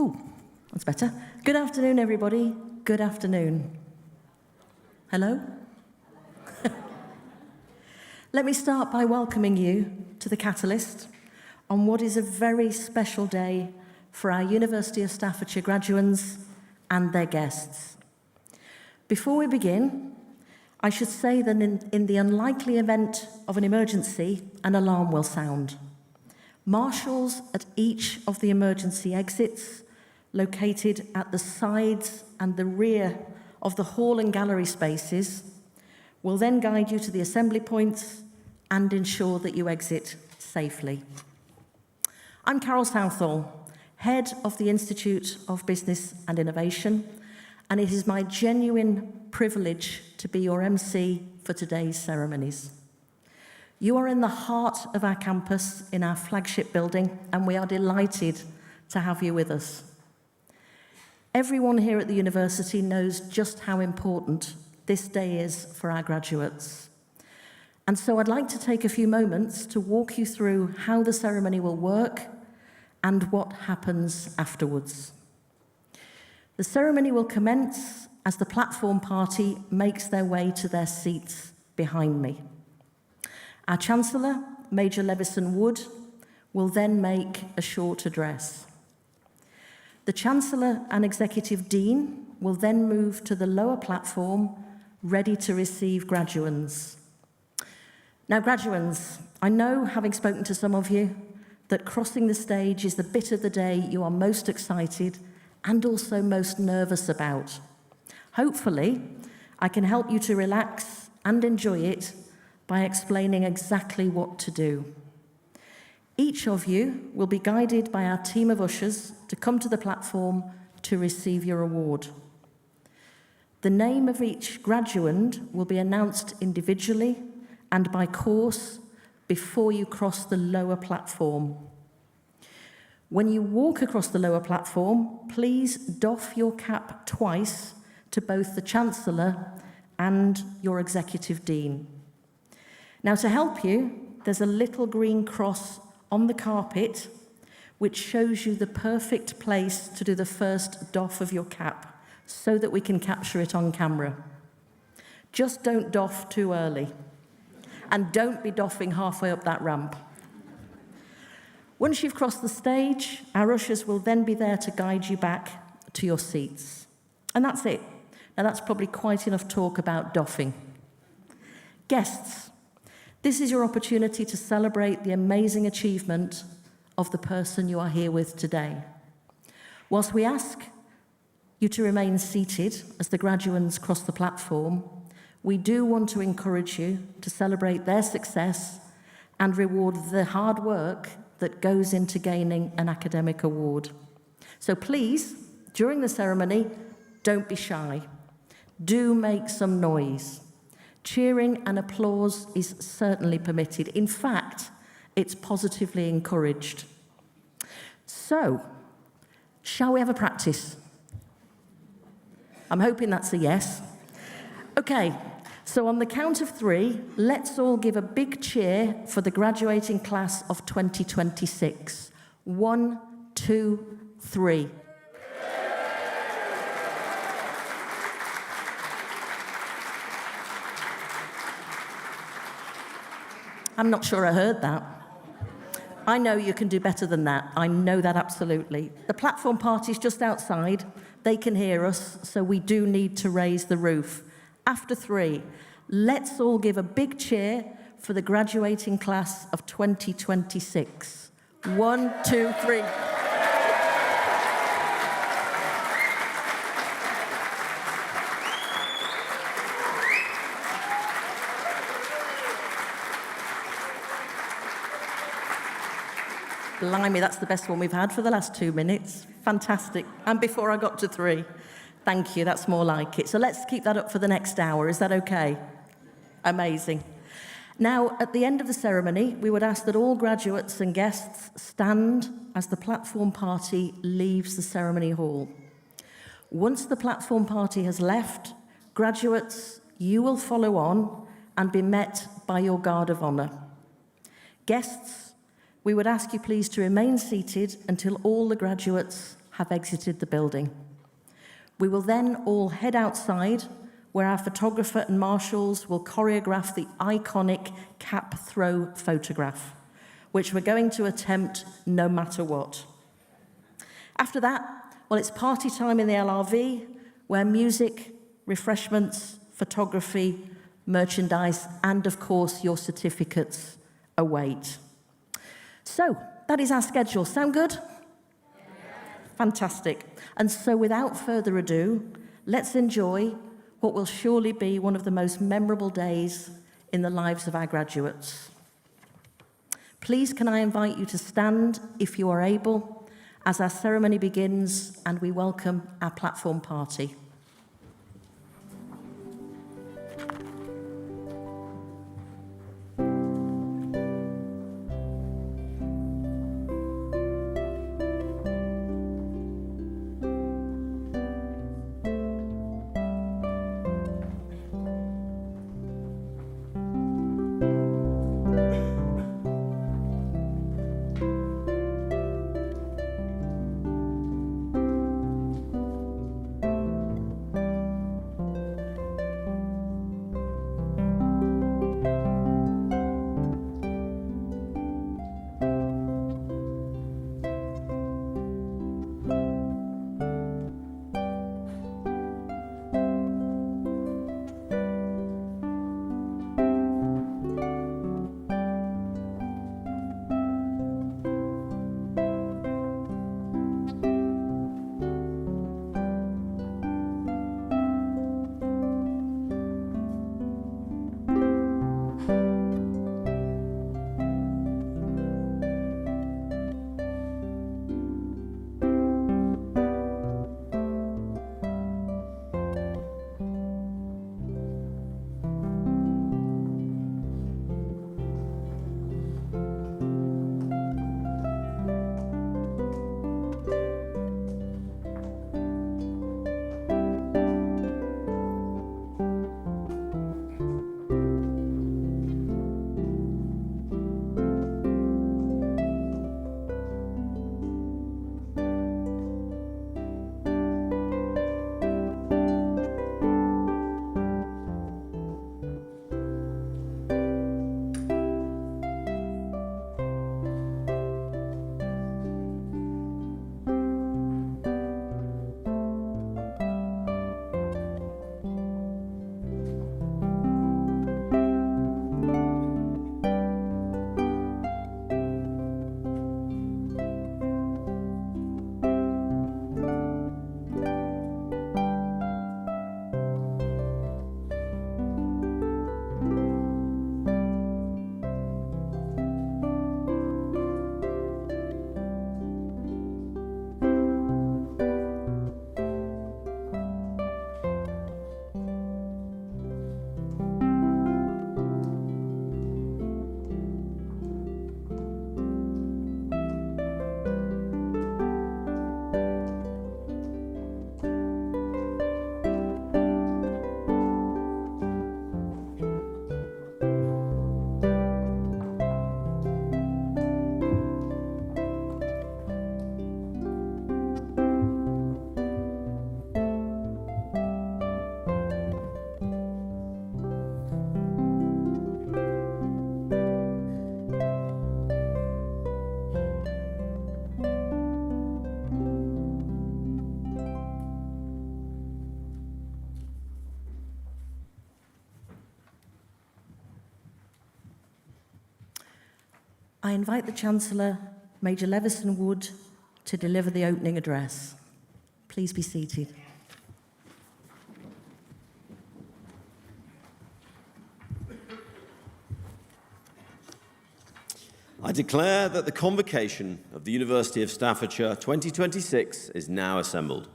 Oh, that's better. Good afternoon, everybody. Good afternoon. Hello? Let me start by welcoming you to the Catalyst on what is a very special day for our University of Staffordshire graduates and their guests. Before we begin, I should say that in the unlikely event of an emergency, an alarm will sound. Marshals at each of the emergency exits, located at the sides and the rear of the hall and gallery spaces, will then guide you to the assembly points and ensure that you exit safely. I'm Carol Southall, Head of the Institute of Business and Innovation, and it is my genuine privilege to be your MC for today's ceremonies. You are in the heart of our campus in our flagship building, and we are delighted to have you with us. Everyone here at the university knows just how important this day is for our graduates. And so I'd like to take a few moments to walk you through how the ceremony will work and what happens afterwards. The ceremony will commence as the platform party makes their way to their seats behind me. Our Chancellor, Major Levison Wood, will then make a short address. The Chancellor and Executive Dean will then move to the lower platform, ready to receive graduands. Now, graduands, I know, having spoken to some of you, that crossing the stage is the bit of the day you are most excited and also most nervous about. Hopefully, I can help you to relax and enjoy it by explaining exactly what to do. Each of you will be guided by our team of ushers to come to the platform to receive your award. The name of each graduand will be announced individually and by course before you cross the lower platform. When you walk across the lower platform, please doff your cap twice to both the Chancellor and your Executive Dean. Now, to help you, there's a little green cross on the carpet which shows you the perfect place to do the first doff of your cap so that we can capture it on camera. Just don't doff too early. And don't be doffing halfway up that ramp. Once you've crossed the stage, our ushers will then be there to guide you back to your seats. And that's it. Now, that's probably quite enough talk about doffing. Guests, this is your opportunity to celebrate the amazing achievement of the person you are here with today. Whilst we ask you to remain seated as the graduands cross the platform, we do want to encourage you to celebrate their success and reward the hard work that goes into gaining an academic award. So please, during the ceremony, don't be shy. Do make some noise. Cheering and applause is certainly permitted. In fact, it's positively encouraged. So, shall we have a practice? I'm hoping that's a yes. Okay. So on the count of three, let's all give a big cheer for the graduating class of 2026. 1, 2, 3. I'm not sure I heard that. I know you can do better than that. I know that absolutely. The platform party's just outside. They can hear us, so we do need to raise the roof. After three, let's all give a big cheer for the graduating class of 2026. 1, 2, 3. Blimey, that's the best one we've had for the last 2 minutes. Fantastic. And before I got to 3. Thank you, that's more like it. So let's keep that up for the next hour. Is that okay? Amazing. Now, at the end of the ceremony, we would ask that all graduates and guests stand as the platform party leaves the ceremony hall. Once the platform party has left, graduates, you will follow on and be met by your guard of honour. Guests, we would ask you please to remain seated until all the graduates have exited the building. We will then all head outside, where our photographer and marshals will choreograph the iconic cap throw photograph, which we're going to attempt no matter what. After that, well, it's party time in the LRV, where music, refreshments, photography, merchandise, and of course your certificates await. So, that is our schedule. Sound good? Fantastic. And so without further ado, let's enjoy what will surely be one of the most memorable days in the lives of our graduates. Please can I invite you to stand, if you are able, as our ceremony begins and we welcome our platform party. I invite the Chancellor, Major Leveson Wood, to deliver the opening address. Please be seated. I declare that the convocation of the University of Staffordshire 2026 is now assembled.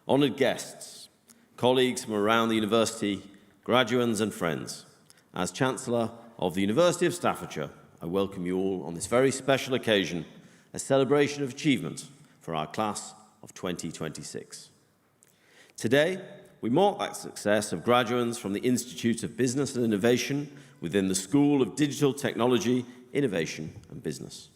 Honoured guests, colleagues from around the university, graduands and friends, as Chancellor of the University of Staffordshire, I welcome you all on this very special occasion, a celebration of achievement for our class of 2026. Today, we mark that success of graduates from the Institute of Business and Innovation within the School of Digital Technology, Innovation and Business.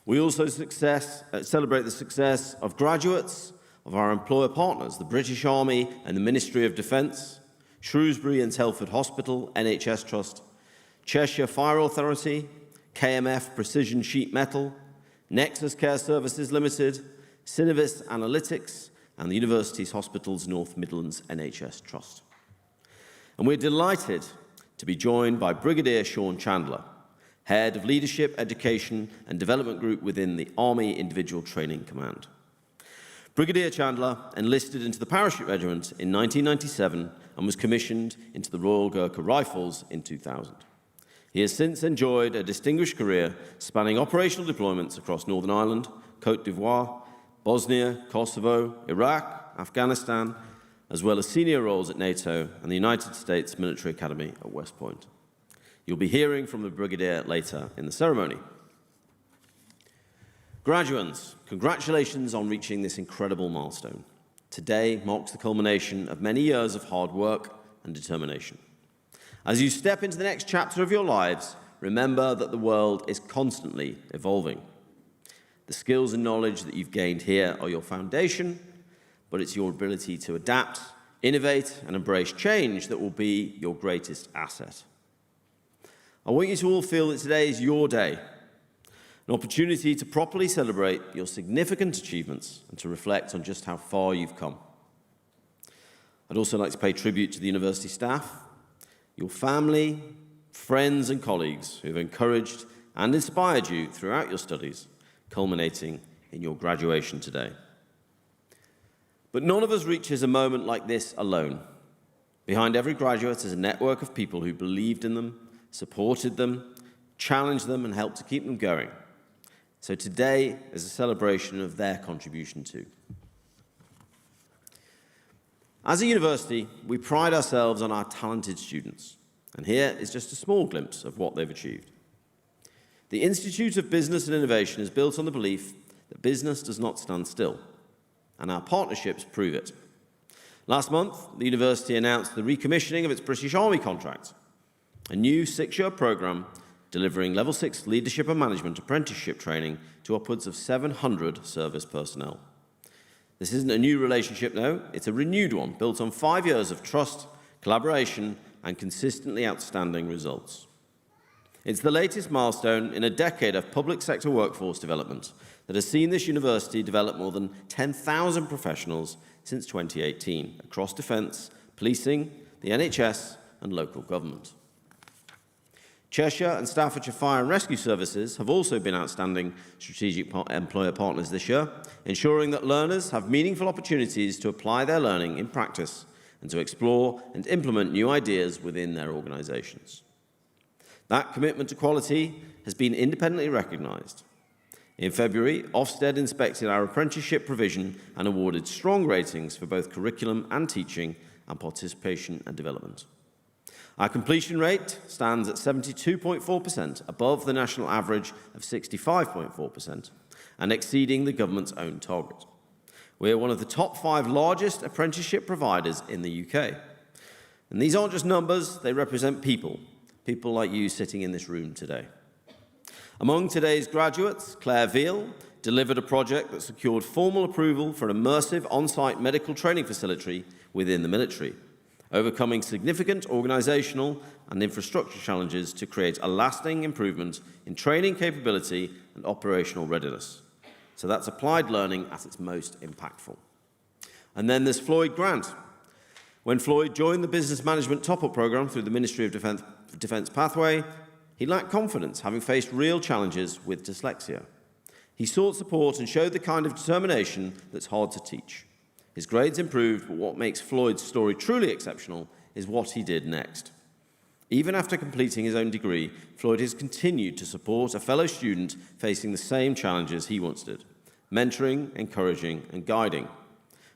We also celebrate the success of graduates of our employer partners, the British Army and the Ministry of Defence, Shrewsbury and Telford Hospital, NHS Trust, Cheshire Fire Authority, KMF Precision Sheet Metal, Nexus Care Services Limited, Synovis Analytics, and the Universities Hospitals North Midlands NHS Trust. And we're delighted to be joined by Brigadier Sean Chandler, Head of Leadership, Education and Development Group within the Army Individual Training Command. Brigadier Chandler enlisted into the Parachute Regiment in 1997 and was commissioned into the Royal Gurkha Rifles in 2000. He has since enjoyed a distinguished career spanning operational deployments across Northern Ireland, Côte d'Ivoire, Bosnia, Kosovo, Iraq, Afghanistan, as well as senior roles at NATO and the United States Military Academy at West Point. You'll be hearing from the Brigadier later in the ceremony. Graduands, congratulations on reaching this incredible milestone. Today marks the culmination of many years of hard work and determination. As you step into the next chapter of your lives, remember that the world is constantly evolving. The skills and knowledge that you've gained here are your foundation, but it's your ability to adapt, innovate, and embrace change that will be your greatest asset. I want you to all feel that today is your day, an opportunity to properly celebrate your significant achievements and to reflect on just how far you've come. I'd also like to pay tribute to the university staff, your family, friends and colleagues who have encouraged and inspired you throughout your studies, culminating in your graduation today. But none of us reaches a moment like this alone. Behind every graduate is a network of people who believed in them, supported them, challenged them and helped to keep them going. So today is a celebration of their contribution too. As a university, we pride ourselves on our talented students, and here is just a small glimpse of what they've achieved. The Institute of Business and Innovation is built on the belief that business does not stand still, and our partnerships prove it. Last month, the university announced the recommissioning of its British Army contract, a new 6-year programme delivering Level 6 leadership and management apprenticeship training to upwards of 700 service personnel. This isn't a new relationship, though. It's a renewed one, built on 5 years of trust, collaboration, and consistently outstanding results. It's the latest milestone in a decade of public sector workforce development that has seen this university develop more than 10,000 professionals since 2018 across defence, policing, the NHS, and local government. Cheshire and Staffordshire Fire and Rescue Services have also been outstanding strategic employer partners this year, ensuring that learners have meaningful opportunities to apply their learning in practice and to explore and implement new ideas within their organisations. That commitment to quality has been independently recognised. In February, Ofsted inspected our apprenticeship provision and awarded strong ratings for both curriculum and teaching and participation and development. Our completion rate stands at 72.4%, above the national average of 65.4%, and exceeding the government's own target. We are one of the top 5 largest apprenticeship providers in the UK. And these aren't just numbers, they represent people like you sitting in this room today. Among today's graduates, Claire Veal delivered a project that secured formal approval for an immersive on-site medical training facility within the military, overcoming significant organisational and infrastructure challenges to create a lasting improvement in training capability and operational readiness. So that's applied learning at its most impactful. And then there's Floyd Grant. When Floyd joined the Business Management Top-Up Programme through the Ministry of Defence pathway, he lacked confidence, having faced real challenges with dyslexia. He sought support and showed the kind of determination that's hard to teach. His grades improved, but what makes Floyd's story truly exceptional is what he did next. Even after completing his own degree, Floyd has continued to support a fellow student facing the same challenges he once did, mentoring, encouraging, and guiding.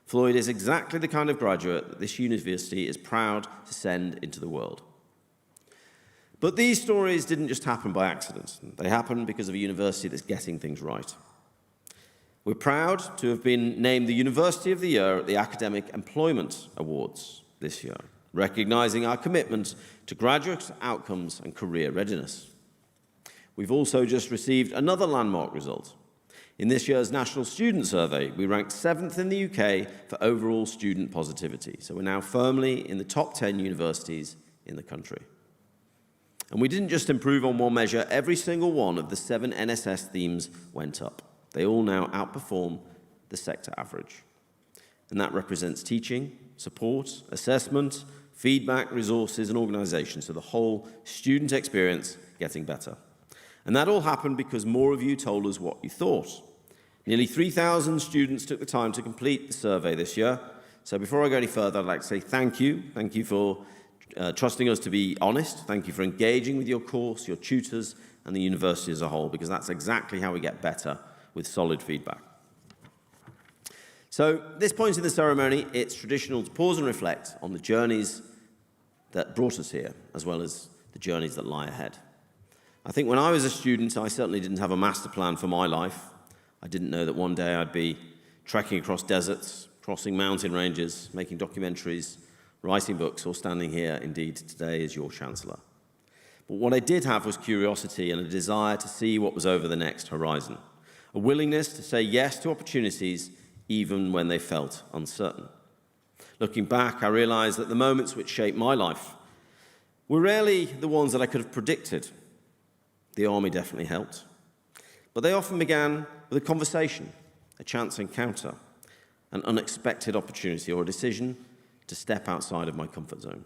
Floyd is exactly the kind of graduate that this university is proud to send into the world. But these stories didn't just happen by accident. They happened because of a university that's getting things right. We're proud to have been named the University of the Year at the Academic Employment Awards this year, recognising our commitment to graduate outcomes and career readiness. We've also just received another landmark result, In this year's National Student Survey, we ranked 7th in the UK for overall student positivity. So we're now firmly in the top 10 universities in the country. And we didn't just improve on one measure, every single one of the 7 NSS themes went up. They all now outperform the sector average. And that represents teaching, support, assessment, feedback, resources, and organisation, so the whole student experience getting better. And that all happened because more of you told us what you thought. Nearly 3,000 students took the time to complete the survey this year. So before I go any further, I'd like to say thank you. Thank you for trusting us to be honest. Thank you for engaging with your course, your tutors, and the university as a whole, because that's exactly how we get better with solid feedback. So at this point in the ceremony, it's traditional to pause and reflect on the journeys that brought us here, as well as the journeys that lie ahead. I think when I was a student, I certainly didn't have a master plan for my life. I didn't know that one day I'd be trekking across deserts, crossing mountain ranges, making documentaries, writing books, or standing here, indeed, today as your Chancellor. But what I did have was curiosity and a desire to see what was over the next horizon, a willingness to say yes to opportunities even when they felt uncertain. Looking back, I realized that the moments which shaped my life were rarely the ones that I could have predicted. The army definitely helped. But they often began with a conversation, a chance encounter, an unexpected opportunity, or a decision to step outside of my comfort zone.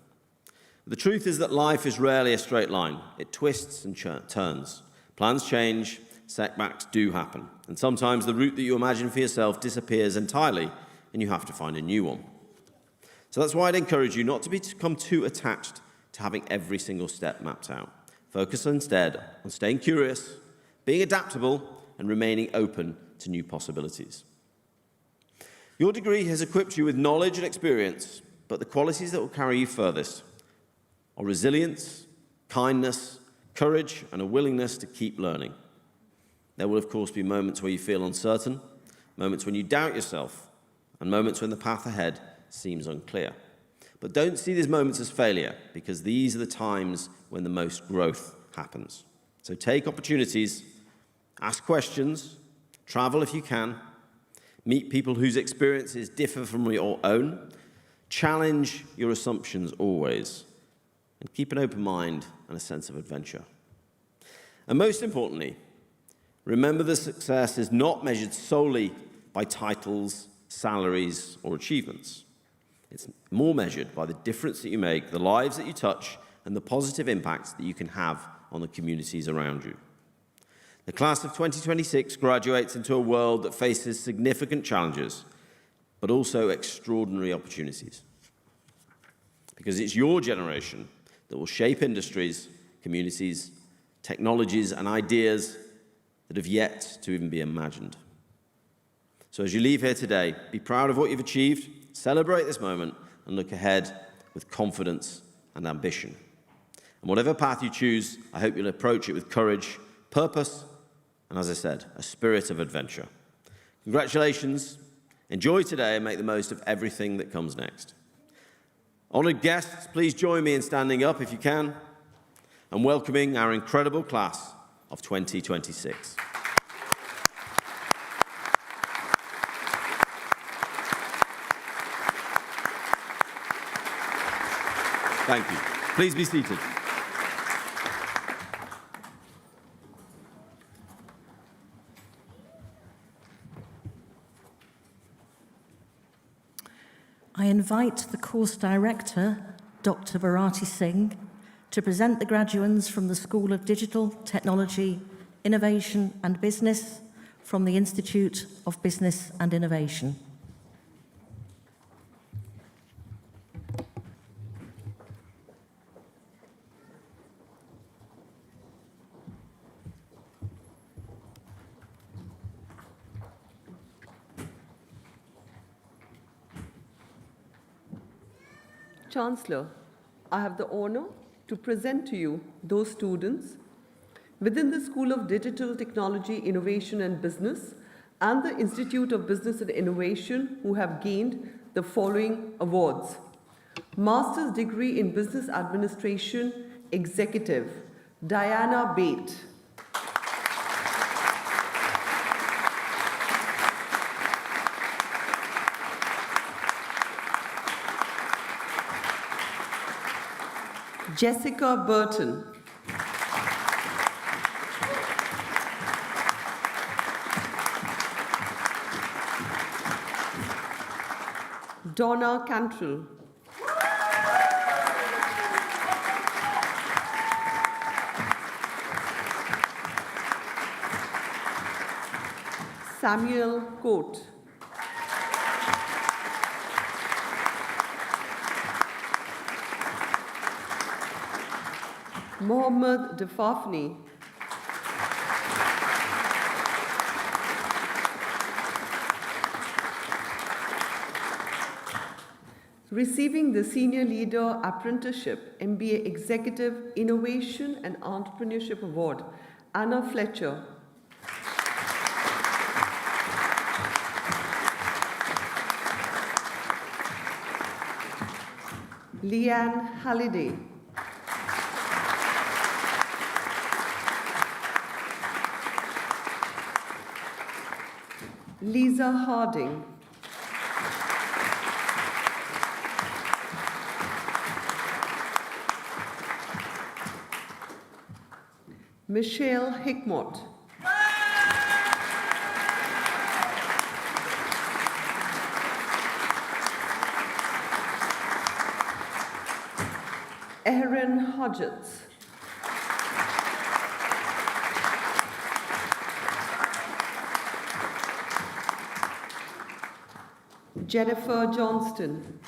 The truth is that life is rarely a straight line. It twists and turns. Plans change, setbacks do happen. And sometimes the route that you imagine for yourself disappears entirely, and you have to find a new one. So that's why I'd encourage you not to become too attached to having every single step mapped out. Focus instead on staying curious, being adaptable, and remaining open to new possibilities. Your degree has equipped you with knowledge and experience, but the qualities that will carry you furthest are resilience, kindness, courage, and a willingness to keep learning. There will, of course, be moments where you feel uncertain, moments when you doubt yourself, and moments when the path ahead seems unclear. But don't see these moments as failure, because these are the times when the most growth happens. So take opportunities, ask questions, travel if you can, meet people whose experiences differ from your own, challenge your assumptions always, and keep an open mind and a sense of adventure. And most importantly, remember that success is not measured solely by titles, salaries, or achievements. It's more measured by the difference that you make, the lives that you touch, and the positive impacts that you can have on the communities around you. The class of 2026 graduates into a world that faces significant challenges, but also extraordinary opportunities. Because it's your generation that will shape industries, communities, technologies, and ideas that have yet to even be imagined. So as you leave here today, be proud of what you've achieved, celebrate this moment, and look ahead with confidence and ambition. And whatever path you choose, I hope you'll approach it with courage, purpose, and as I said, a spirit of adventure. Congratulations, enjoy today and make the most of everything that comes next. Honoured guests, please join me in standing up if you can, and welcoming our incredible class of 2026. Thank you. Please be seated. I invite the course director, Dr. Bharati Singh, to present the graduates from the School of Digital Technology, Innovation and Business from the Institute of Business and Innovation. Chancellor, I have the honor to present to you those students within the School of Digital Technology, Innovation and Business and the Institute of Business and Innovation who have gained the following awards. Master's degree in Business Administration, Executive, Diana Bate. Jessica Burton. Donna Cantrell. Samuel Coate. Mohammed Defafni. Receiving the Senior Leader Apprenticeship MBA Executive Innovation and Entrepreneurship Award, Anna Fletcher. Leanne Halliday. Lisa Harding. Michelle Hickmott. Erin Hodgetts. Jennifer Johnston.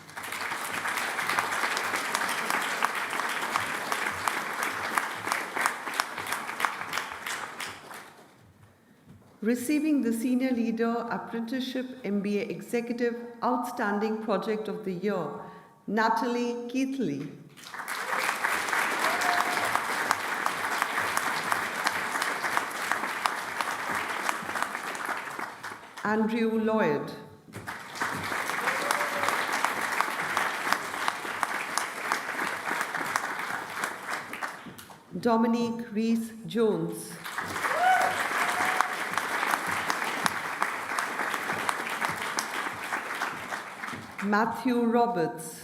Receiving the Senior Leader Apprenticeship MBA Executive Outstanding Project of the Year, Natalie Keithley. Andrew Lloyd. Dominique Rees-Jones. Matthew Roberts.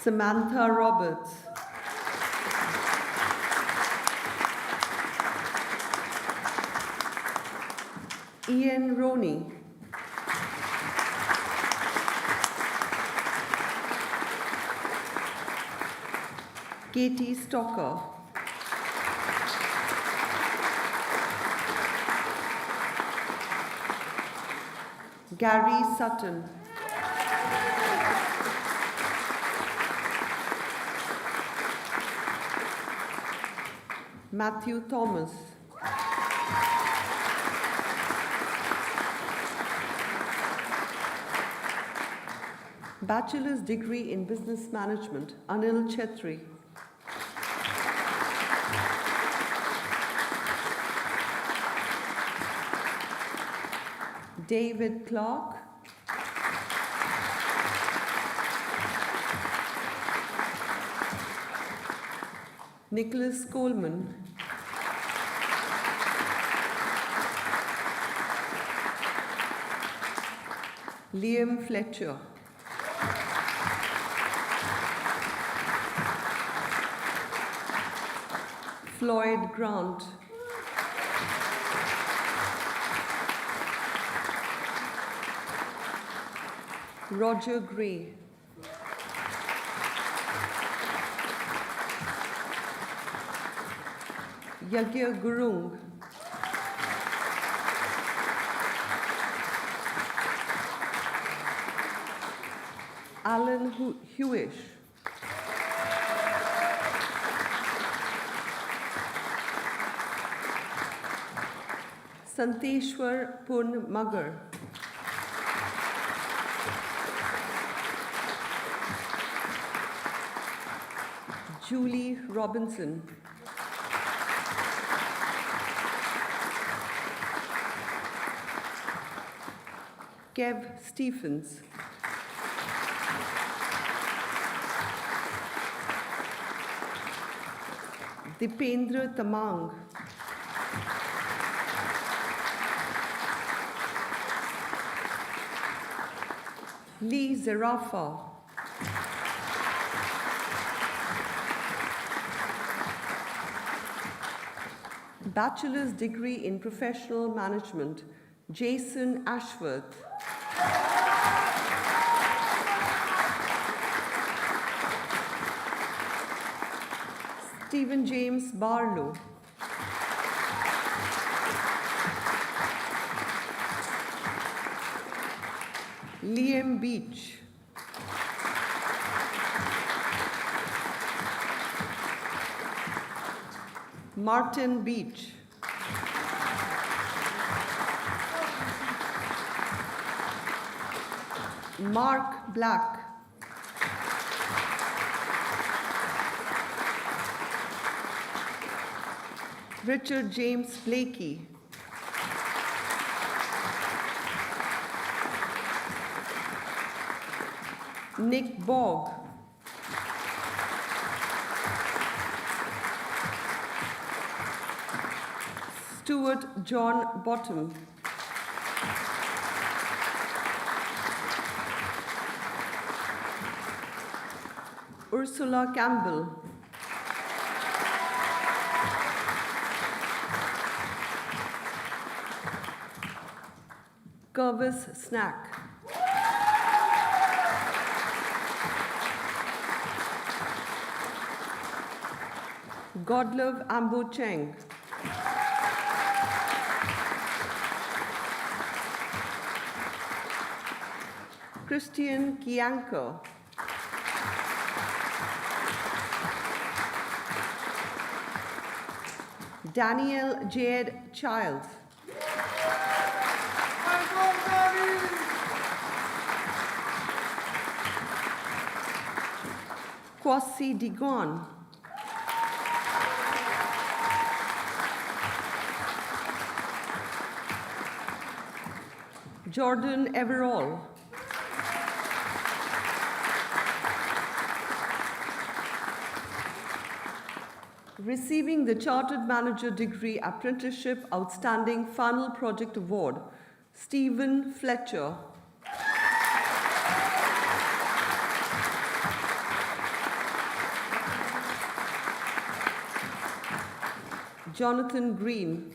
Samantha Roberts. Ian Roney. Katie Stocker. Gary Sutton. Matthew Thomas. Bachelor's degree in Business Management, Anil Chetri. David Clark. Nicholas Coleman. Liam Fletcher. Floyd Grant. Roger Gray. Yagya Gurung. Alan Hewish. Santeshwar Pun Magar. Julie Robinson. Kev Stephens. Dipendra Tamang. Lee Zerafa. Bachelor's degree in Professional Management, Jason Ashworth. Stephen James Barlow. Liam Beach. Martin Beach. Mark Black. Richard James Blakey. Nick Bogg. Stuart John Bottom. Ursula Campbell. Curvis Snack. Godlove Ambo Cheng. Christian Kianker. Daniel Jade Childs. Kwasi Digon. Jordan Everall. Receiving the Chartered Manager Degree Apprenticeship Outstanding Final Project Award, Stephen Fletcher. Jonathan Green.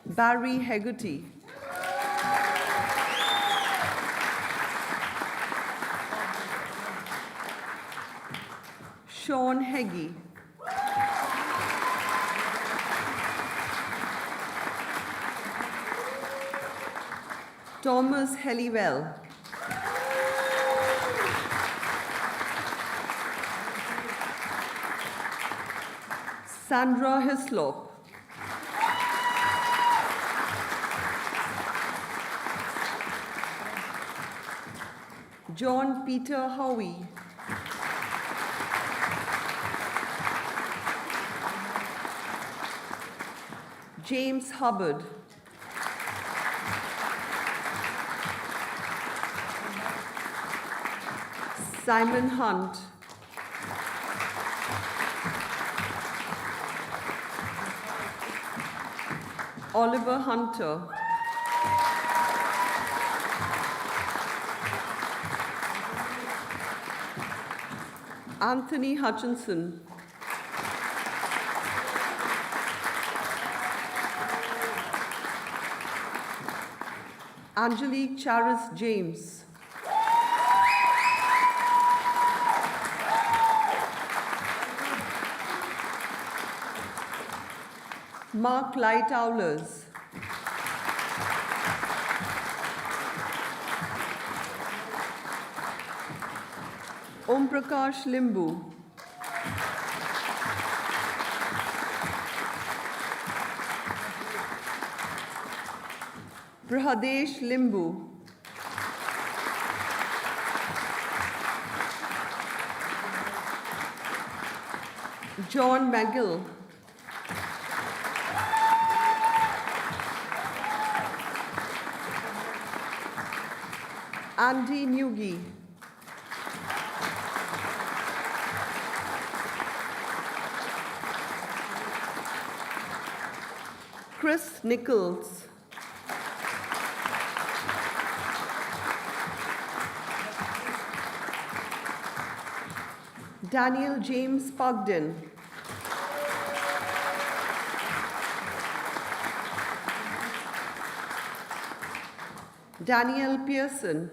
Barry Hegarty. Sean Heggie. Thomas Helliwell. Sandra Hislop. John Peter Howie. James Hubbard. Simon Hunt. Oliver Hunter. Anthony Hutchinson. Angelique Charis James. Mark Lightowlers. Om Prakash Limbu. Prahadesh Limbu. John McGill. Andy Newgie. Chris Nichols. Daniel James Pugden. Daniel Pearson.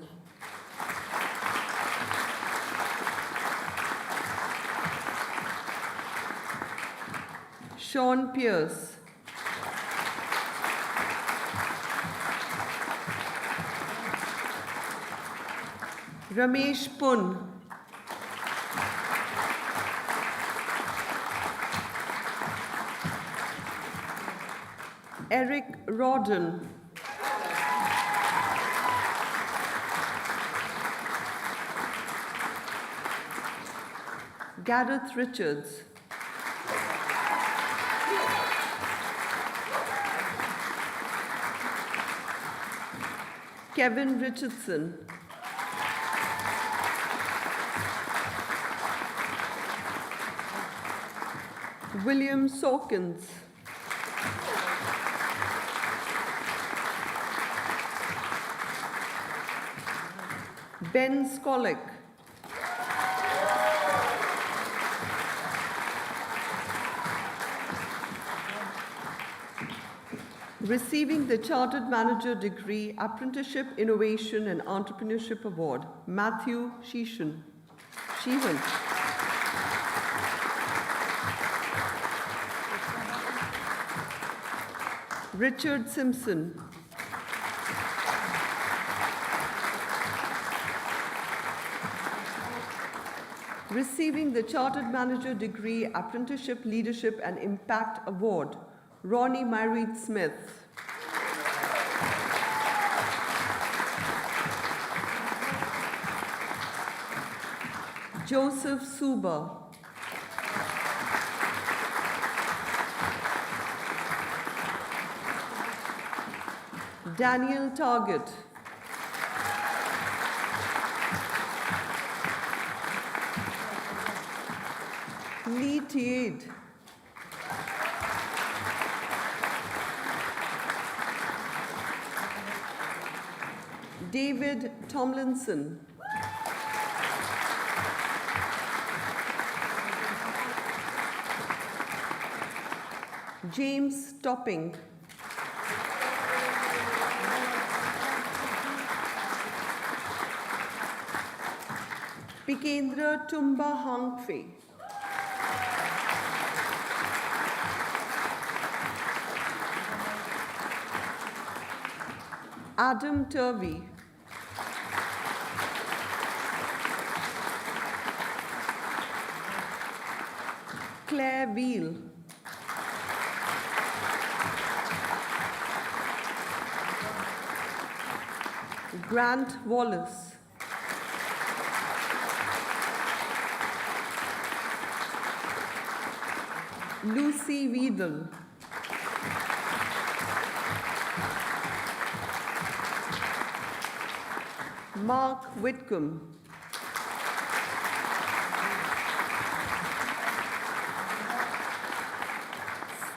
Sean Pierce. Ramesh Pun. Eric Rawdon. Gareth Richards. Kevin Richardson. William Sawkins. Ben Skolek. Receiving the Chartered Manager Degree, Apprenticeship, Innovation and Entrepreneurship Award, Matthew Sheehan. Richard Simpson. Receiving the Chartered Manager Degree, Apprenticeship, Leadership and Impact Award, Ronnie Myreed Smith. Joseph Suba. Daniel Target. Lee Tiade. David Tomlinson. James Topping. Pikendra Tumba Hangfe. Adam Turvey. Claire Veal. Grant Wallace. Lucy Weedle. Mark Whitcomb.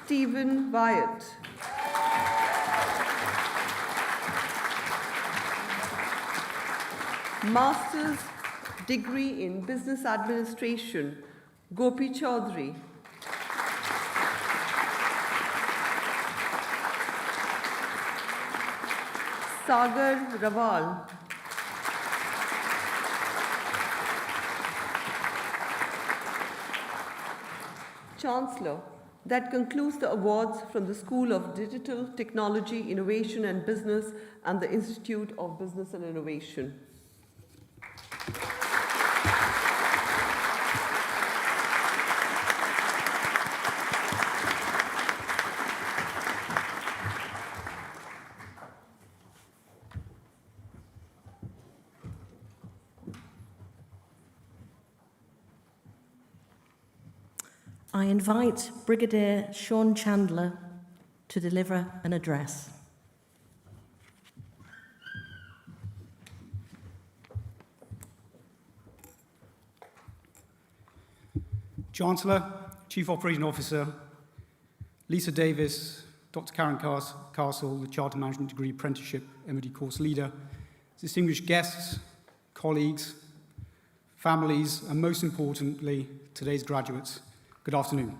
Stephen Wyatt. Master's degree in Business Administration, Gopi Chaudhary. Sagar Rawal. Chancellor, that concludes the awards from the School of Digital Technology, Innovation and Business and the Institute of Business and Innovation. I invite Brigadier Sean Chandler to deliver an address. Chancellor, Chief Operating Officer, Lisa Davis, Dr. Karen Castle, the Chartered Management Degree Apprenticeship MOD course leader, distinguished guests, colleagues, families, and most importantly, today's graduates, good afternoon.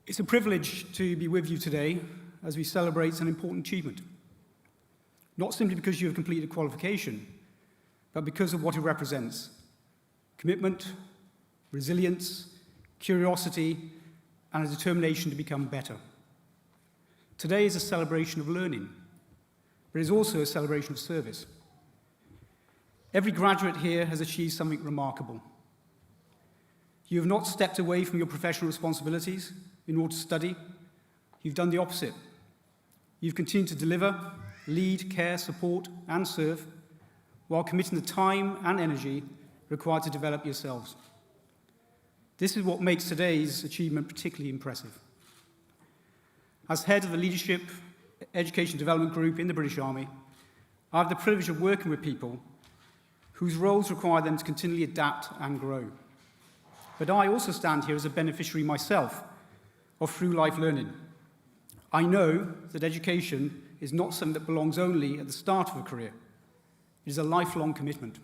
It's a privilege to be with you today as we celebrate an important achievement, not simply because you have completed a qualification, but because of what it represents: commitment, resilience, curiosity, and a determination to become better. Today is a celebration of learning, but it is also a celebration of service. Every graduate here has achieved something remarkable. You have not stepped away from your professional responsibilities in order to study. You've done the opposite. You've continued to deliver, lead, care, support, and serve, while committing the time and energy required to develop yourselves. This is what makes today's achievement particularly impressive. As head of the Leadership Education Development Group in the British Army, I have the privilege of working with people whose roles require them to continually adapt and grow. But I also stand here as a beneficiary myself of through-life learning. I know that education is not something that belongs only at the start of a career. It is a lifelong commitment.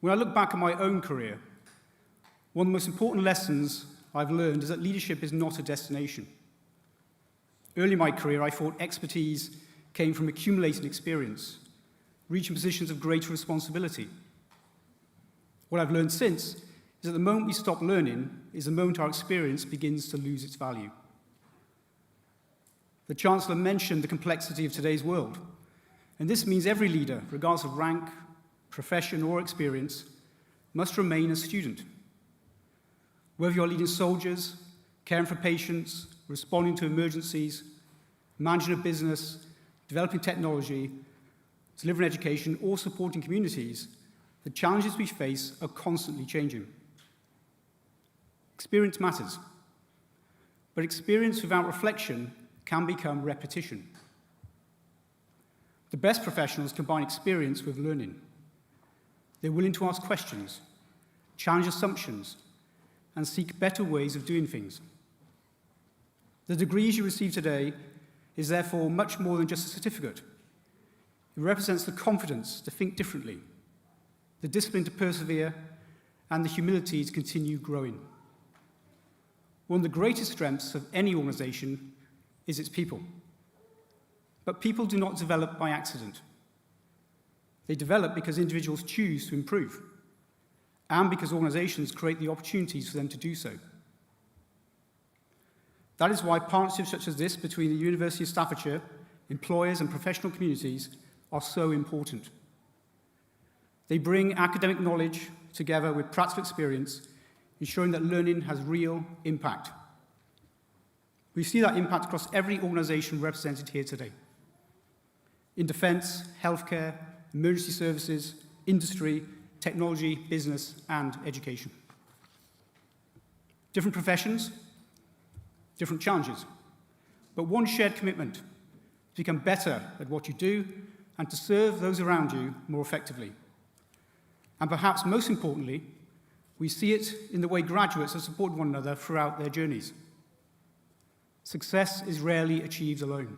When I look back at my own career, one of the most important lessons I've learned is that leadership is not a destination. Early in my career, I thought expertise came from accumulating experience, reaching positions of greater responsibility. What I've learned since is that the moment we stop learning is the moment our experience begins to lose its value. The Chancellor mentioned the complexity of today's world, and this means every leader, regardless of rank, profession, or experience, must remain a student. Whether you're leading soldiers, caring for patients, responding to emergencies, managing a business, developing technology, delivering education, or supporting communities, the challenges we face are constantly changing. Experience matters, but experience without reflection can become repetition. The best professionals combine experience with learning. They're willing to ask questions, challenge assumptions, and seek better ways of doing things. The degrees you receive today is therefore much more than just a certificate. It represents the confidence to think differently, the discipline to persevere, and the humility to continue growing. One of the greatest strengths of any organization is its people. But people do not develop by accident. They develop because individuals choose to improve, and because organizations create the opportunities for them to do so. That is why partnerships such as this between the University of Staffordshire, employers, and professional communities are so important. They bring academic knowledge together with practical experience, ensuring that learning has real impact. We see that impact across every organization represented here today. In defense, healthcare, emergency services, industry, technology, business, and education. Different professions, different challenges, but one shared commitment to become better at what you do and to serve those around you more effectively. And perhaps most importantly, we see it in the way graduates have supported one another throughout their journeys. Success is rarely achieved alone.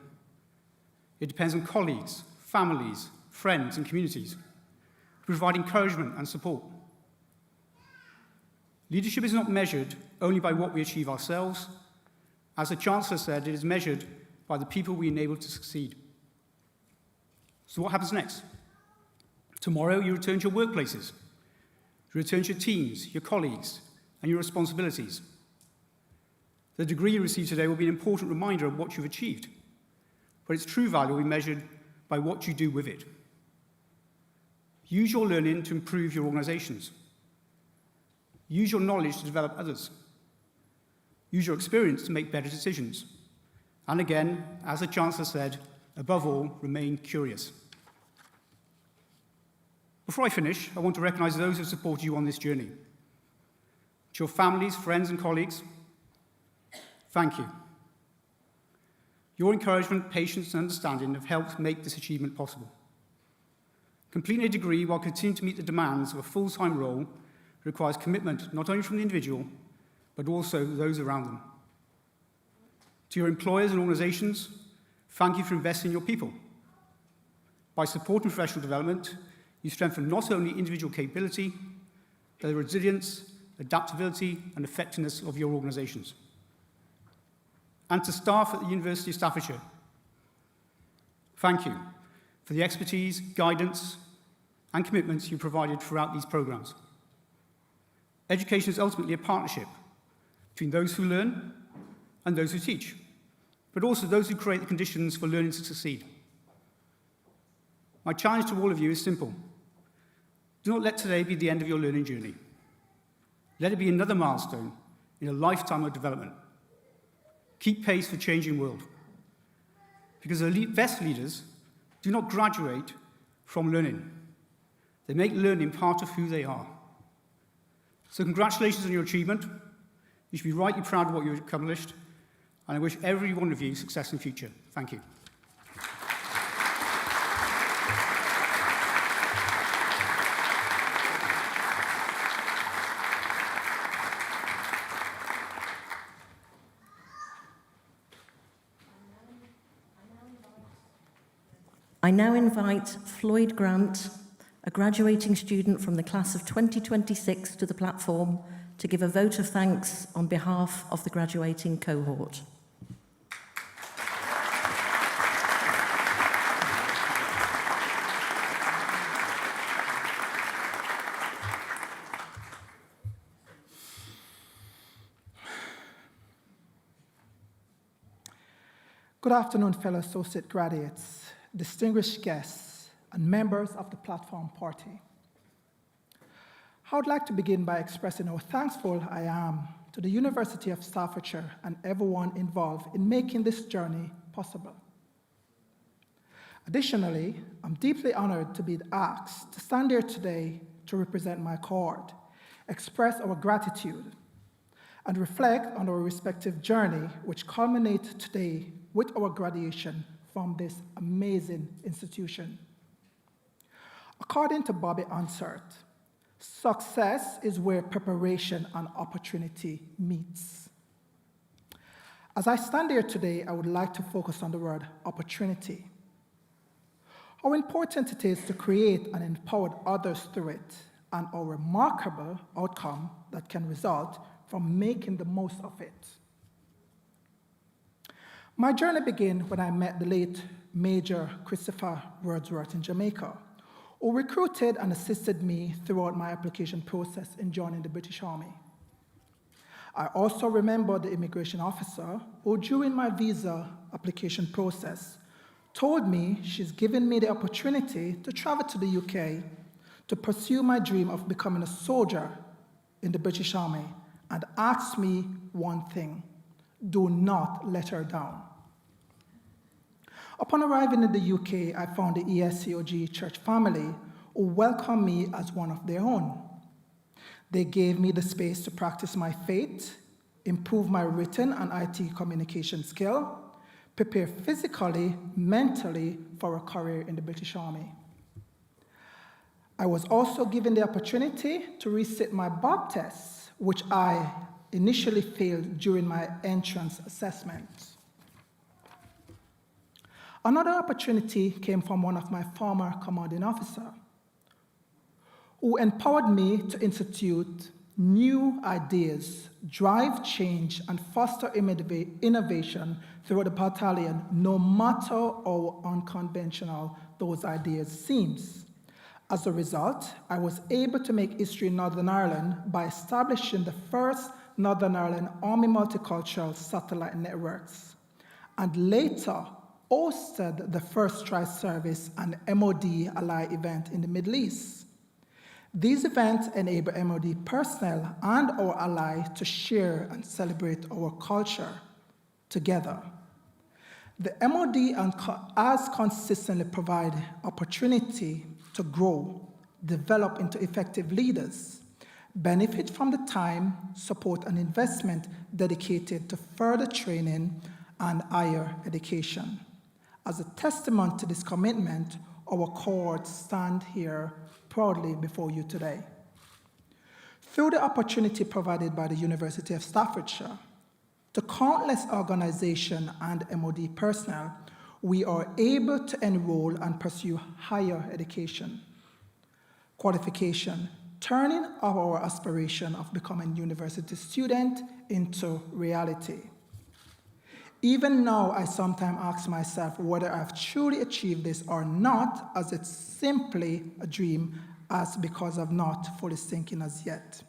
It depends on colleagues, families, friends, and communities who provide encouragement and support. Leadership is not measured only by what we achieve ourselves. As the Chancellor said, it is measured by the people we enable to succeed. So what happens next? Tomorrow you return to your workplaces. You return to your teams, your colleagues, and your responsibilities. The degree you receive today will be an important reminder of what you've achieved, but its true value will be measured by what you do with it. Use your learning to improve your organizations. Use your knowledge to develop others. Use your experience to make better decisions. And again, as the Chancellor said, above all, remain curious. Before I finish, I want to recognize those who have supported you on this journey. To your families, friends, and colleagues, thank you. Your encouragement, patience, and understanding have helped make this achievement possible. Completing a degree while continuing to meet the demands of a full-time role requires commitment not only from the individual, but also those around them. To your employers and organisations, thank you for investing in your people. By supporting professional development, you strengthen not only individual capability, but the resilience, adaptability and effectiveness of your organisations. And to staff at the University of Staffordshire, thank you for the expertise, guidance and commitments you provided throughout these programmes. Education is ultimately a partnership between those who learn and those who teach, but also those who create the conditions for learning to succeed. My challenge to all of you is simple. Do not let today be the end of your learning journey. Let it be another milestone in a lifetime of development. Keep pace with the changing world. Because the best leaders do not graduate from learning. They make learning part of who they are. So congratulations on your achievement. You should be rightly proud of what you've accomplished. And I wish every one of you success in the future. Thank you. I now invite Floyd Grant, a graduating student from the class of 2026, to the platform to give a vote of thanks on behalf of the graduating cohort. Good afternoon, fellow associate graduates, distinguished guests, and members of the platform party. I would like to begin by expressing how thankful I am to the University of Staffordshire and everyone involved in making this journey possible. Additionally, I'm deeply honored to be asked to stand here today to represent my cohort, express our gratitude, and reflect on our respective journey, which culminates today with our graduation from this amazing institution. According to Bobby Ansert, success is where preparation and opportunity meets. As I stand here today, I would like to focus on the word opportunity. How important it is to create and empower others through it, and how remarkable outcome that can result from making the most of it. My journey began when I met the late Major Christopher Wordsworth in Jamaica, who recruited and assisted me throughout my application process in joining the British Army. I also remember the immigration officer who, during my visa application process, told me she's given me the opportunity to travel to the UK to pursue my dream of becoming a soldier in the British Army, and asked me one thing: do not let her down. Upon arriving in the UK, I found the ESCOG church family who welcomed me as one of their own. They gave me the space to practice my faith, improve my written and IT communication skill, prepare physically, mentally for a career in the British Army. I was also given the opportunity to resit my BOB tests, which I initially failed during my entrance assessment. Another opportunity came from one of my former commanding officers, who empowered me to institute new ideas, drive change, and foster innovation throughout the battalion, no matter how unconventional those ideas seem. As a result, I was able to make history in Northern Ireland by establishing the first Northern Ireland Army Multicultural Satellite Networks, and later hosted the first tri-service and MOD Ally event in the Middle East. These events enable MOD personnel and our allies to share and celebrate our culture together. The MOD has consistently provided opportunity to grow, develop into effective leaders, benefit from the time, support, and investment dedicated to further training and higher education. As a testament to this commitment, our cohort stand here proudly before you today. Through the opportunity provided by the University of Staffordshire to come countless organizations and MOD personnel, we are able to enroll and pursue higher education, qualification, turning our aspiration of becoming a university student into reality. Even now, I sometimes ask myself whether I've truly achieved this or not, as it's simply a dream, as because I've not fully sinking as yet.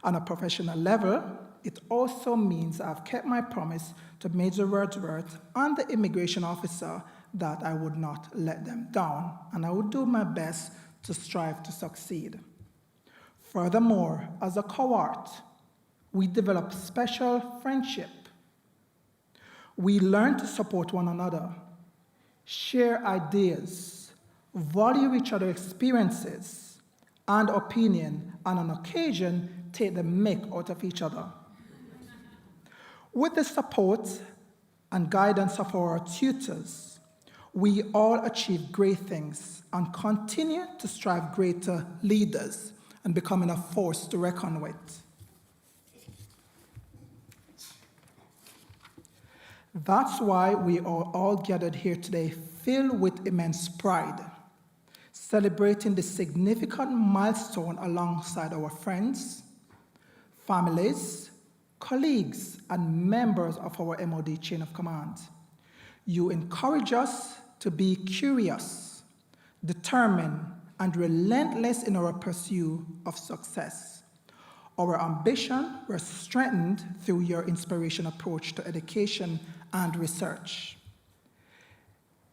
On a professional level, it also means I've kept my promise to Major Wordsworth and the immigration officer that I would not let them down, and I would do my best to strive to succeed. Furthermore, as a cohort, we develop special friendship. We learn to support one another, share ideas, value each other's experiences and opinion, and on occasion, take the mick out of each other. With the support and guidance of our tutors, we all achieve great things and continue to strive greater leaders and becoming a force to reckon with. That's why we are all gathered here today filled with immense pride, celebrating this significant milestone alongside our friends, families, colleagues, and members of our MOD chain of command. You encourage us to be curious, determined, and relentless in our pursuit of success. Our ambition was strengthened through your inspiration approach to education and research.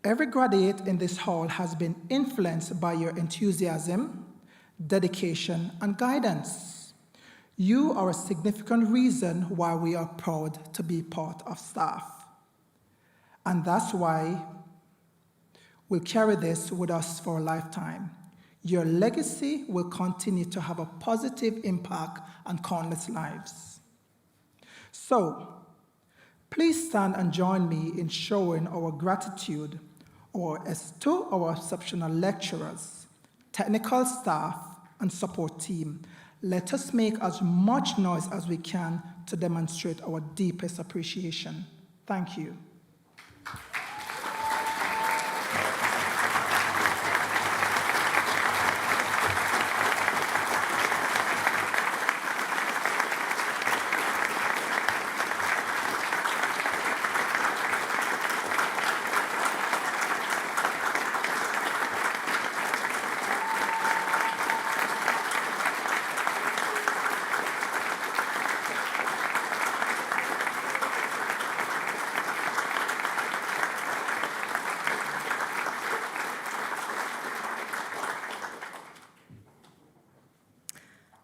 Every graduate in this hall has been influenced by your enthusiasm, dedication, and guidance. You are a significant reason why we are proud to be part of staff. And that's why we'll carry this with us for a lifetime. Your legacy will continue to have a positive impact on countless lives. So, please stand and join me in showing our gratitude to our exceptional lecturers, technical staff, and support team. Let us make as much noise as we can to demonstrate our deepest appreciation. Thank you.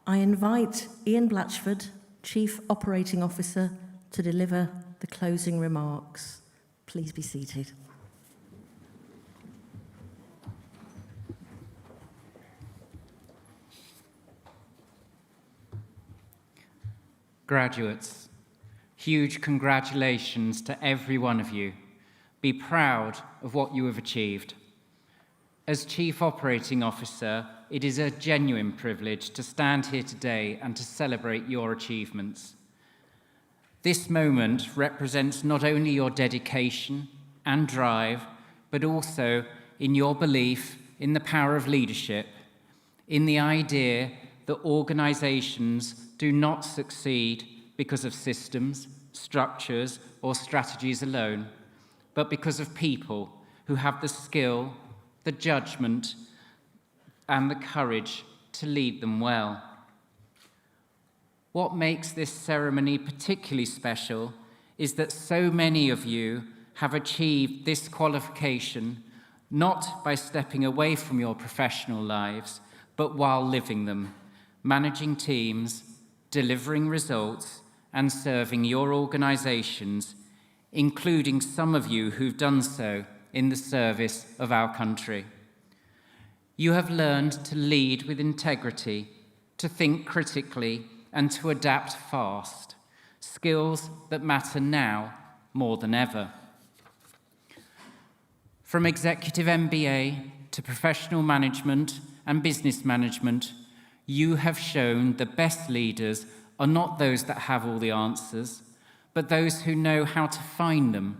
I invite Ian Blatchford, Chief Operating Officer, to deliver the closing remarks. Please be seated. Graduates, huge congratulations to every one of you. Be proud of what you have achieved. As Chief Operating Officer, it is a genuine privilege to stand here today and to celebrate your achievements. This moment represents not only your dedication and drive, but also in your belief in the power of leadership, in the idea that organizations do not succeed because of systems, structures, or strategies alone, but because of people who have the skill, the judgment, and the courage to lead them well. What makes this ceremony particularly special is that so many of you have achieved this qualification not by stepping away from your professional lives, but while living them, managing teams, delivering results, and serving your organizations, including some of you who've done so in the service of our country. You have learned to lead with integrity, to think critically, and to adapt fast, skills that matter now more than ever. From executive MBA to professional management and business management, you have shown the best leaders are not those that have all the answers, but those who know how to find them,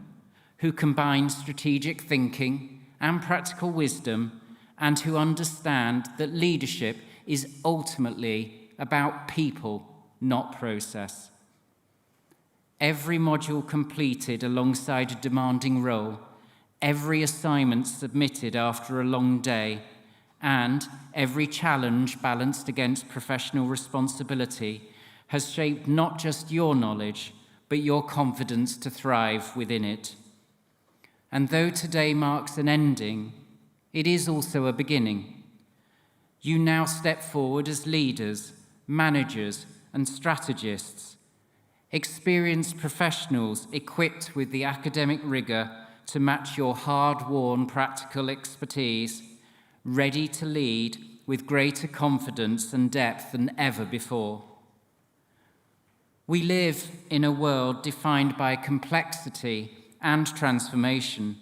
who combine strategic thinking and practical wisdom, and who understand that leadership is ultimately about people, not process. Every module completed alongside a demanding role, every assignment submitted after a long day, and every challenge balanced against professional responsibility has shaped not just your knowledge, but your confidence to thrive within it. And though today marks an ending, it is also a beginning. You now step forward as leaders, managers, and strategists, experienced professionals equipped with the academic rigor to match your hard-won practical expertise, ready to lead with greater confidence and depth than ever before. We live in a world defined by complexity and transformation,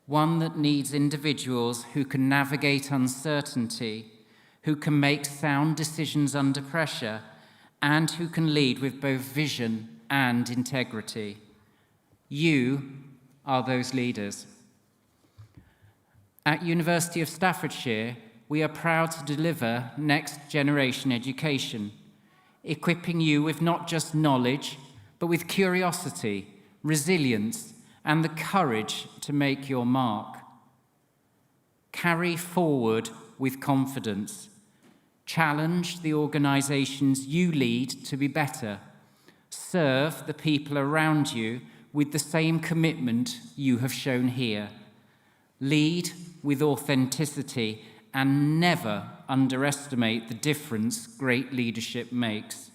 one that needs individuals who can navigate uncertainty, who can make sound decisions under pressure, and who can lead with both vision and integrity. You are those leaders. At University of Staffordshire, we are proud to deliver next generation education, equipping you with not just knowledge, but with curiosity, resilience, and the courage to make your mark. Carry forward with confidence. Challenge the organisations you lead to be better. Serve the people around you with the same commitment you have shown here. Lead with authenticity and never underestimate the difference great leadership makes.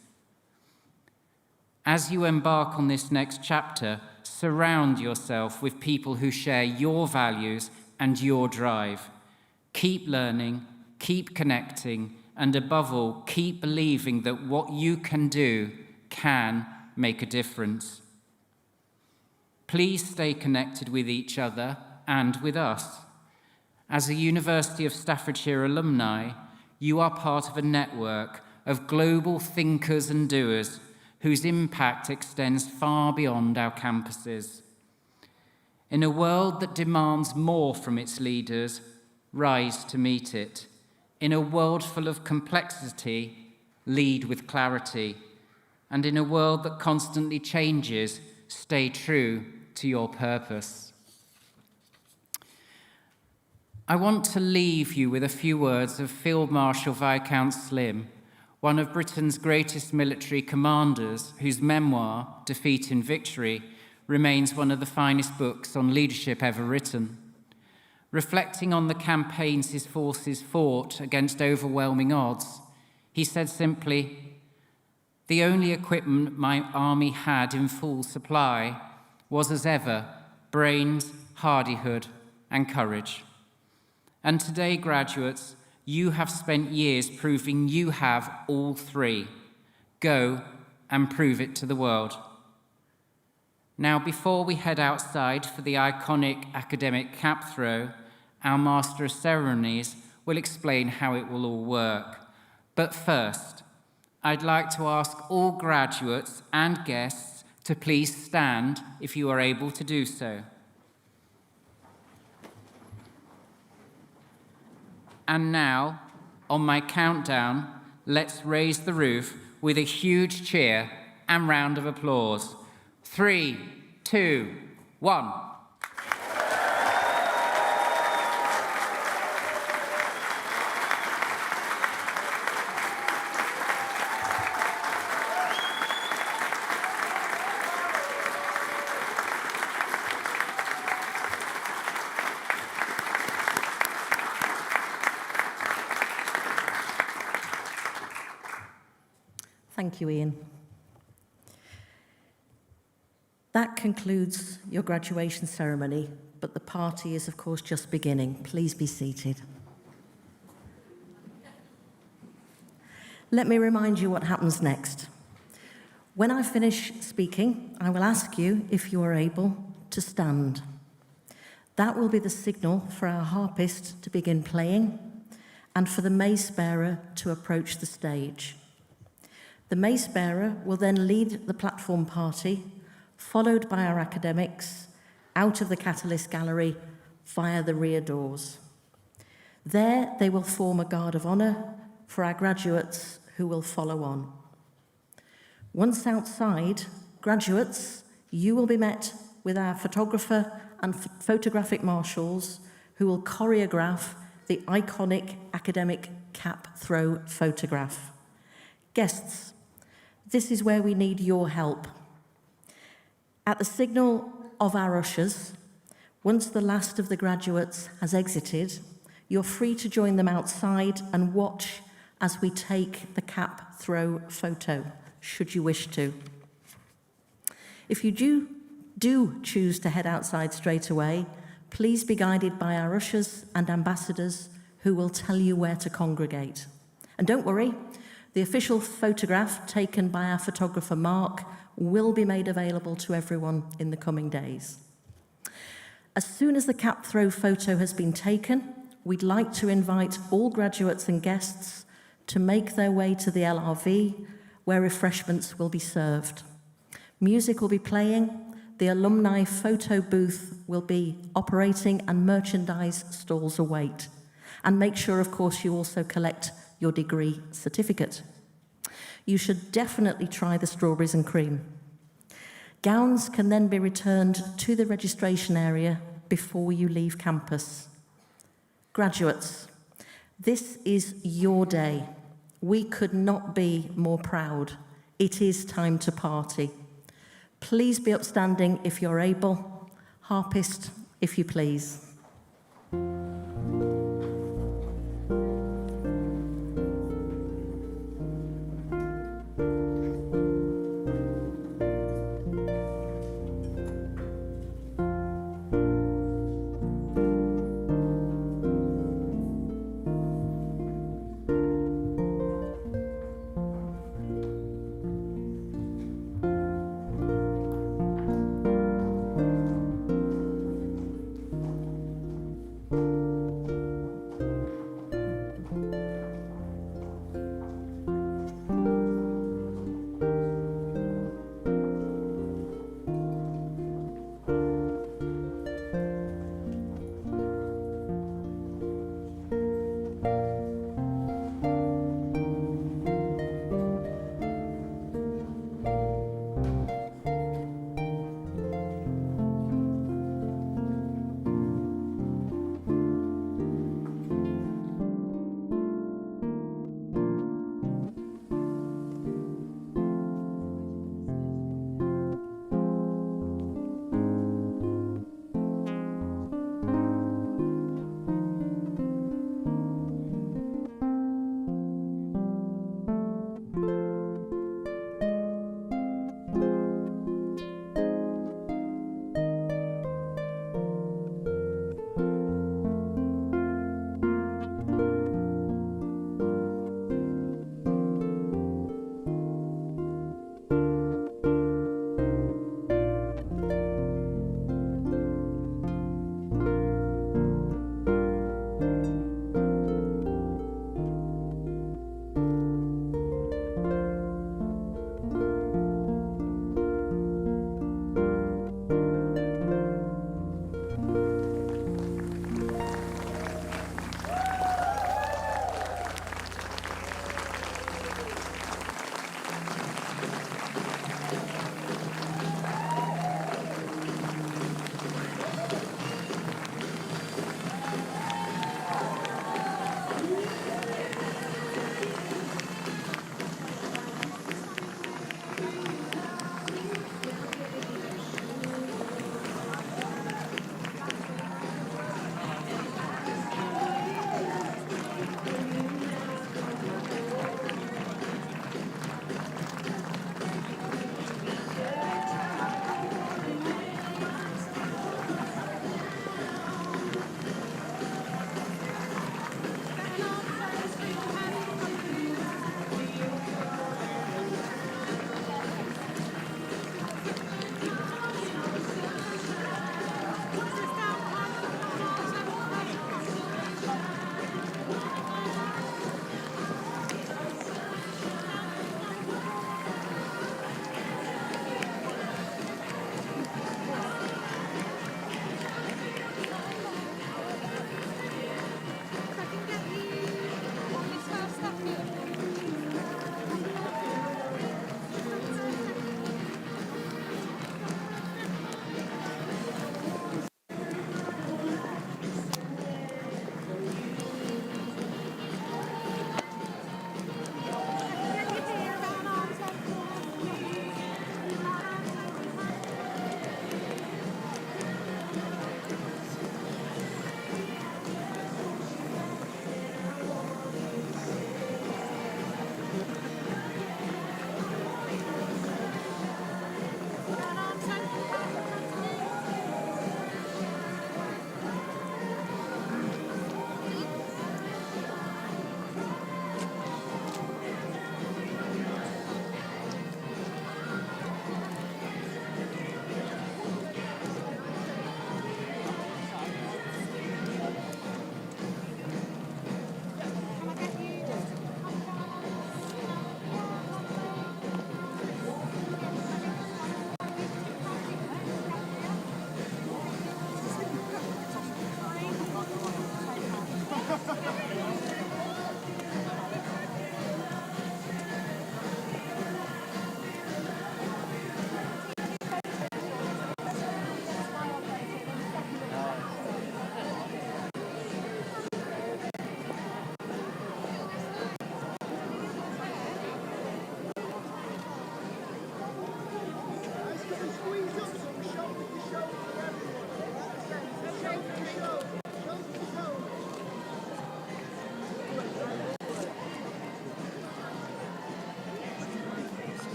As you embark on this next chapter, surround yourself with people who share your values and your drive. Keep learning, keep connecting, and above all, keep believing that what you can do can make a difference. Please stay connected with each other and with us. As a University of Staffordshire alumni, you are part of a network of global thinkers and doers whose impact extends far beyond our campuses. In a world that demands more from its leaders, rise to meet it. In a world full of complexity, lead with clarity. And in a world that constantly changes, stay true to your purpose. I want to leave you with a few words of Field Marshal Viscount Slim, one of Britain's greatest military commanders, whose memoir, Defeat in Victory, remains one of the finest books on leadership ever written. Reflecting on the campaigns his forces fought against overwhelming odds, he said simply, "The only equipment my army had in full supply was, as ever, brains, hardihood, and courage." And today, graduates, you have spent years proving you have all three. Go and prove it to the world. Now, before we head outside for the iconic academic cap throw, our Master of Ceremonies will explain how it will all work. But first, I'd like to ask all graduates and guests to please stand if you are able to do so. And now, on my countdown, let's raise the roof with a huge cheer and round of applause. 3, 2, 1. Thank you, Ian. That concludes your graduation ceremony, but the party is, of course, just beginning. Please be seated. Let me remind you what happens next. When I finish speaking, I will ask you if you are able to stand. That will be the signal for our harpist to begin playing and for the mace bearer to approach the stage. The mace bearer will then lead the platform party, followed by our academics, out of the Catalyst Gallery via the rear doors. There they will form a guard of honour for our graduates who will follow on. Once outside, graduates, you will be met with our photographer and photographic marshals who will choreograph the iconic academic cap throw photograph. Guests, this is where we need your help. At the signal of our ushers, once the last of the graduates has exited, you're free to join them outside and watch as we take the cap throw photo, should you wish to. If you do choose to head outside straight away, please be guided by our ushers and ambassadors who will tell you where to congregate. And don't worry, the official photograph taken by our photographer Mark will be made available to everyone in the coming days. As soon as the cap throw photo has been taken, we'd like to invite all graduates and guests to make their way to the LRV, where refreshments will be served. Music will be playing, the alumni photo booth will be operating, and merchandise stalls await. And make sure, of course, you also collect your degree certificate. You should definitely try the strawberries and cream. Gowns can then be returned to the registration area before you leave campus. Graduates, this is your day. We could not be more proud. It is time to party. Please be upstanding if you're able. Harpist, if you please.